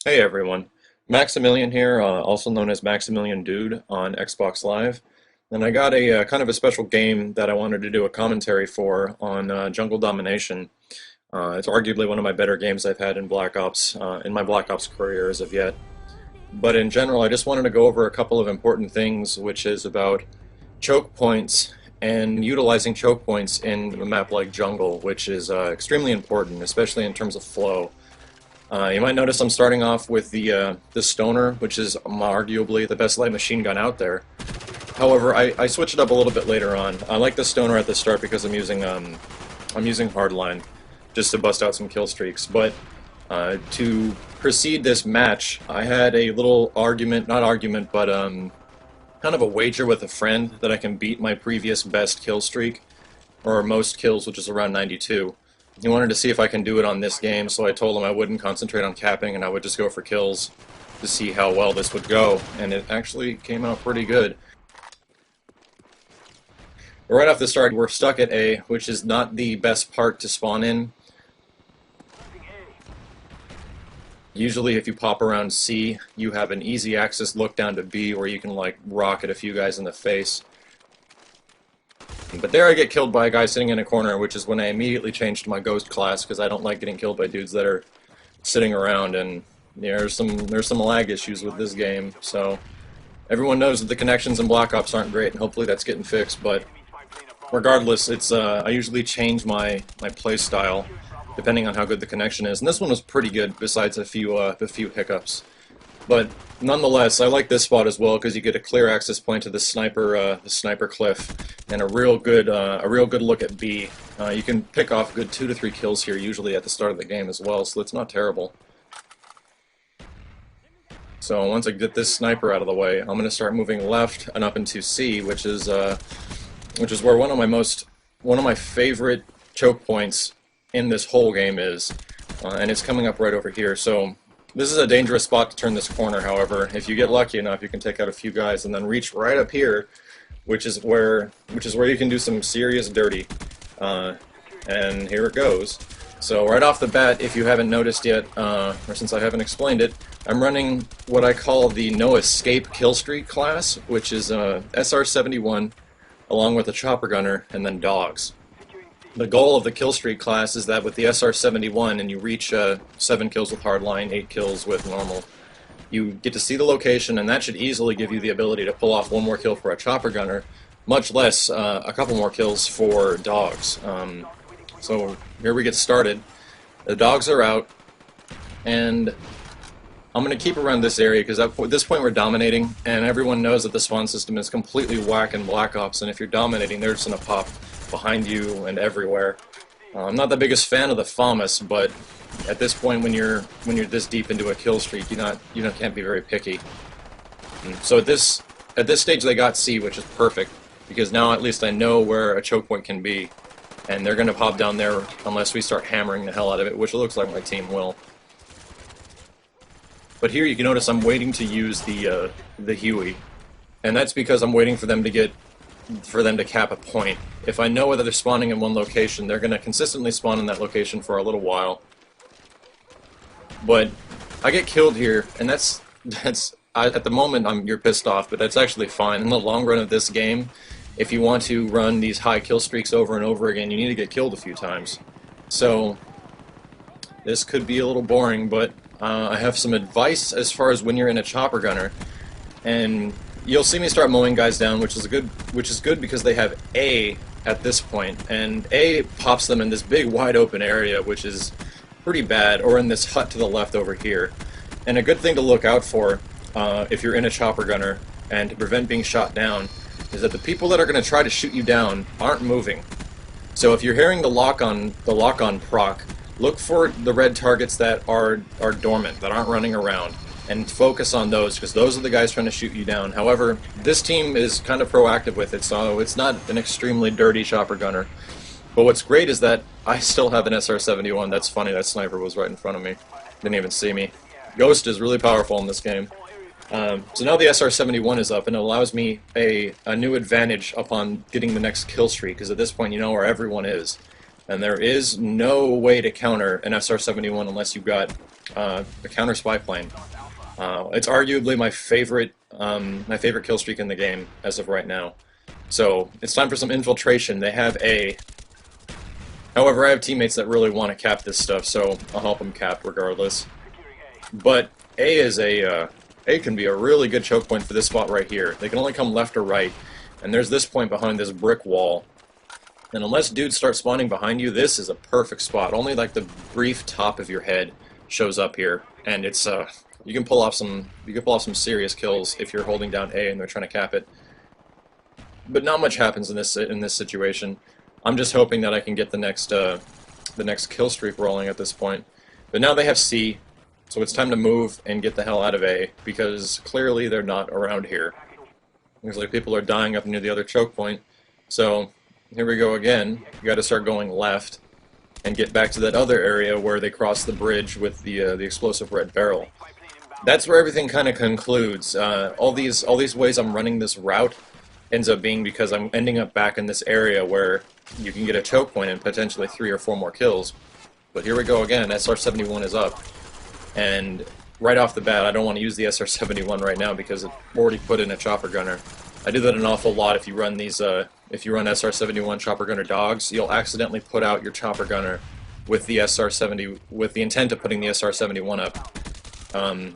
Hey everyone, Maximilian here, also known as Maximilian Dude on Xbox Live, and I got a kind of a special game that I wanted to do a commentary for on Jungle Domination. It's arguably one of my better games I've had in Black Ops, in my Black Ops career as of yet. But in general, I just wanted to go over a couple of important things, which is about choke points and utilizing choke points in a map like Jungle, which is extremely important, especially in terms of flow. You might notice I'm starting off with the Stoner, which is arguably the best light machine gun out there. However, I switched it up a little bit later on. I like the Stoner at the start because I'm using Hardline just to bust out some kill streaks. But to proceed this match, I had a little argument, not argument, but kind of a wager with a friend that I can beat my previous best kill streak, or most kills, which is around 92. He wanted to see if I can do it on this game, so I told him I wouldn't concentrate on capping and I would just go for kills to see how well this would go, and it actually came out pretty good. But right off the start, we're stuck at A, which is not the best part to spawn in. Usually if you pop around C, you have an easy access look down to B where you can like rocket a few guys in the face. But there I get killed by a guy sitting in a corner, which is when I immediately changed to my Ghost class because I don't like getting killed by dudes that are sitting around, and there's some lag issues with this game. So everyone knows that the connections in Black Ops aren't great, and hopefully that's getting fixed. But regardless, it's I usually change my play style depending on how good the connection is, and this one was pretty good besides a few hiccups. But nonetheless, I like this spot as well because you get a clear access point to the sniper cliff, and a real good look at B. You can pick off good 2 to 3 kills here, usually at the start of the game as well, so it's not terrible. So once I get this sniper out of the way, I'm going to start moving left and up into C, which is where one of my favorite choke points in this whole game is, and it's coming up right over here. So this is a dangerous spot to turn this corner, however. If you get lucky enough, you can take out a few guys and then reach right up here, which is where you can do some serious dirty. And here it goes. So right off the bat, if you haven't noticed yet, or since I haven't explained it, I'm running what I call the No Escape Killstreak class, which is SR-71, along with a chopper gunner, and then dogs. The goal of the killstreak class is that with the SR-71 and you reach 7 kills with hardline, 8 kills with normal, you get to see the location, and that should easily give you the ability to pull off 1 more kill for a chopper gunner, much less a couple more kills for dogs. So here we get started. The dogs are out, and I'm going to keep around this area because at this point we're dominating, and everyone knows that the spawn system is completely whack in Black Ops, and if you're dominating, they're just going to pop behind you and everywhere. I'm not the biggest fan of the FAMAS, but at this point, when you're this deep into a kill streak, you can't be very picky. So at this stage, they got C, which is perfect because now at least I know where a choke point can be, and they're going to pop down there unless we start hammering the hell out of it, which it looks like my team will. But here you can notice I'm waiting to use the Huey, and that's because I'm waiting for them to cap a point. If I know whether they're spawning in one location, they're going to consistently spawn in that location for a little while. But I get killed here, and at the moment you're pissed off, but that's actually fine. In the long run of this game, if you want to run these high kill streaks over and over again, you need to get killed a few times. So this could be a little boring, but I have some advice as far as when you're in a chopper gunner, and you'll see me start mowing guys down, which is good because they have A at this point, and A pops them in this big wide open area, which is pretty bad, or in this hut to the left over here. And a good thing to look out for if you're in a chopper gunner and to prevent being shot down is that the people that are going to try to shoot you down aren't moving. So if you're hearing the lock-on proc, look for the red targets that are dormant, that aren't running around, and focus on those, because those are the guys trying to shoot you down. However, this team is kind of proactive with it, so it's not an extremely dirty chopper gunner. But what's great is that I still have an SR-71. That's funny, that sniper was right in front of me. Didn't even see me. Ghost is really powerful in this game. So now the SR-71 is up, and it allows me a new advantage upon getting the next kill streak, because at this point you know where everyone is. And there is no way to counter an SR-71 unless you've got the counter spy plane. It's arguably my favorite kill streak in the game as of right now. So it's time for some infiltration. They have A. However, I have teammates that really want to cap this stuff, so I'll help them cap regardless. But A can be a really good choke point for this spot right here. They can only come left or right, and there's this point behind this brick wall. And unless dudes start spawning behind you, this is a perfect spot. Only like the brief top of your head shows up here, and it's you can pull off some serious kills if you're holding down A and they're trying to cap it. But not much happens in this situation. I'm just hoping that I can get the next kill streak rolling at this point. But now they have C, so it's time to move and get the hell out of A, because clearly they're not around here. Looks like people are dying up near the other choke point. So here we go again. You got to start going left and get back to that other area where they cross the bridge with the explosive red barrel. That's where everything kind of concludes. All these ways I'm running this route ends up being because I'm ending up back in this area where you can get a choke point and potentially 3 or 4 more kills. But here we go again. SR-71 is up, and right off the bat, I don't want to use the SR-71 right now because it already put in a chopper gunner. I do that an awful lot. If you run these, if you run SR-71 chopper gunner dogs, you'll accidentally put out your chopper gunner with the SR-70, with the intent of putting the SR-71 up.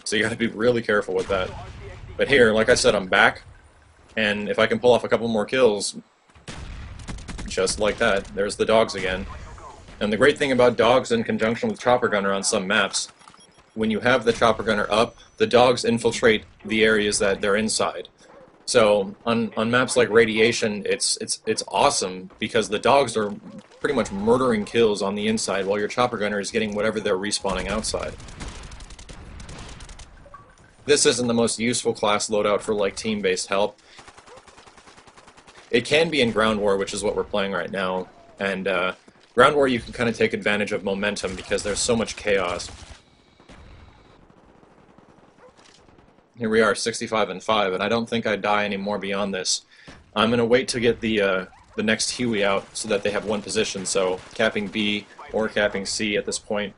So you got to be really careful with that. But here, like I said, I'm back, and if I can pull off a couple more kills, just like that, there's the dogs again. And the great thing about dogs in conjunction with chopper gunner on some maps, when you have the chopper gunner up, the dogs infiltrate the areas that they're inside. So on maps like Radiation, it's awesome because the dogs are pretty much murdering kills on the inside while your chopper gunner is getting whatever they're respawning outside. This isn't the most useful class loadout for like team-based help. It can be in Ground War, which is what we're playing right now, and Ground War you can kind of take advantage of momentum because there's so much chaos. Here we are, 65 and 5, and I don't think I die anymore beyond this. I'm going to wait to get the next Huey out so that they have one position, so capping B or capping C at this point.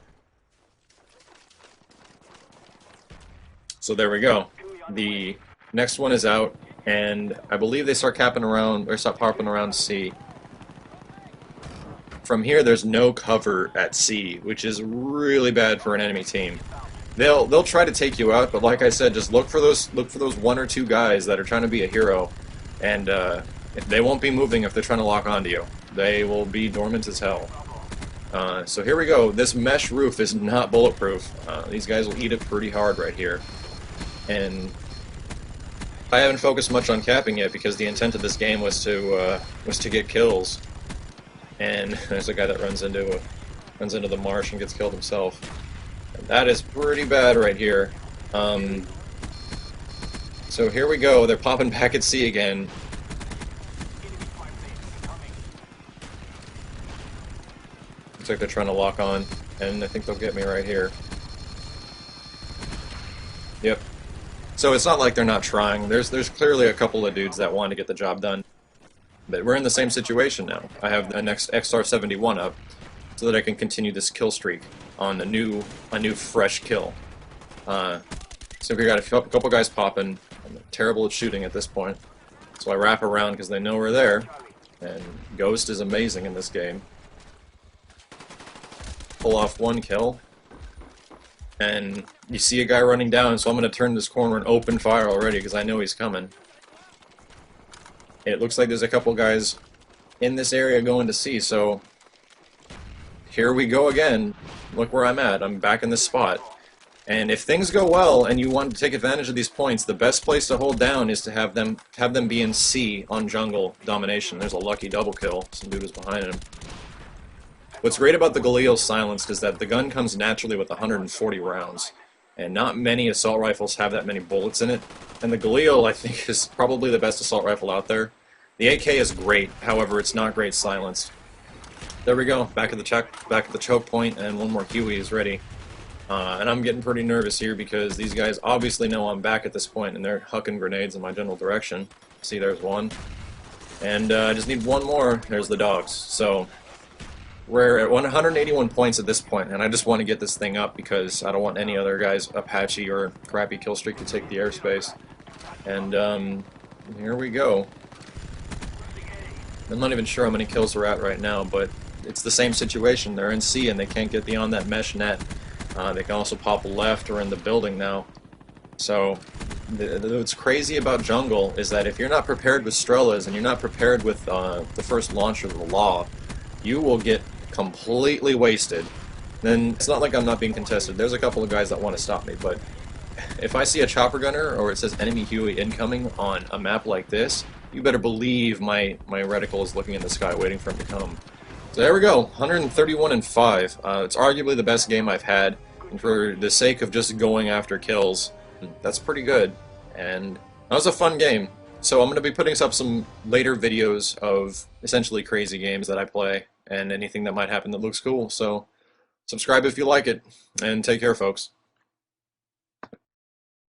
So there we go. The next one is out, and I believe they start capping around, or start popping around C. From here, there's no cover at C, which is really bad for an enemy team. They'll try to take you out, but like I said, just look for those 1 or 2 guys that are trying to be a hero, and they won't be moving if they're trying to lock onto you. They will be dormant as hell. So here we go. This mesh roof is not bulletproof. These guys will eat it pretty hard right here, and I haven't focused much on capping yet because the intent of this game was to get kills. And there's a guy that runs into the marsh and gets killed himself. And that is pretty bad right here. So here we go. They're popping back at C again. Looks like they're trying to lock on, and I think they'll get me right here. Yep. So it's not like they're not trying. There's clearly a couple of dudes that want to get the job done. But we're in the same situation now. I have the next XR-71 up so that I can continue this kill streak on a new fresh kill. So we got a couple guys popping. I'm terrible at shooting at this point. So I wrap around because they know we're there. And Ghost is amazing in this game. Pull off 1 kill. And you see a guy running down, so I'm going to turn this corner and open fire already because I know he's coming. It looks like there's a couple guys in this area going to C, so here we go again. Look where I'm at. I'm back in this spot. And if things go well and you want to take advantage of these points, the best place to hold down is to have them be in C on jungle domination. There's a lucky double kill. Some dude was behind him. What's great about the Galil Silenced is that the gun comes naturally with 140 rounds, and not many assault rifles have that many bullets in it. And the Galil, I think, is probably the best assault rifle out there. The AK is great, however, it's not great silenced. There we go, back at the choke point, and 1 more Huey is ready. And I'm getting pretty nervous here because these guys obviously know I'm back at this point, and they're hucking grenades in my general direction. See, there's one. And I just need 1 more. There's the dogs. So We're at 181 points at this point, and I just want to get this thing up because I don't want any other guy's Apache or crappy kill streak to take the airspace. And here we go. I'm not even sure how many kills we're at right now, but it's the same situation. They're in C and they can't get beyond that mesh net. They can also pop left or in the building now. So what's crazy about jungle is that if you're not prepared with Strelas and you're not prepared with the first launch of the Law, you will get completely wasted. Then it's not like I'm not being contested. There's a couple of guys that want to stop me, but if I see a chopper gunner or it says enemy Huey incoming on a map like this, you better believe my reticle is looking in the sky waiting for him to come. So there we go, 131 and 5. It's arguably the best game I've had, and for the sake of just going after kills, that's pretty good. And that was a fun game. So I'm going to be putting up some later videos of essentially crazy games that I play, and anything that might happen that looks cool. So subscribe if you like it, and take care, folks.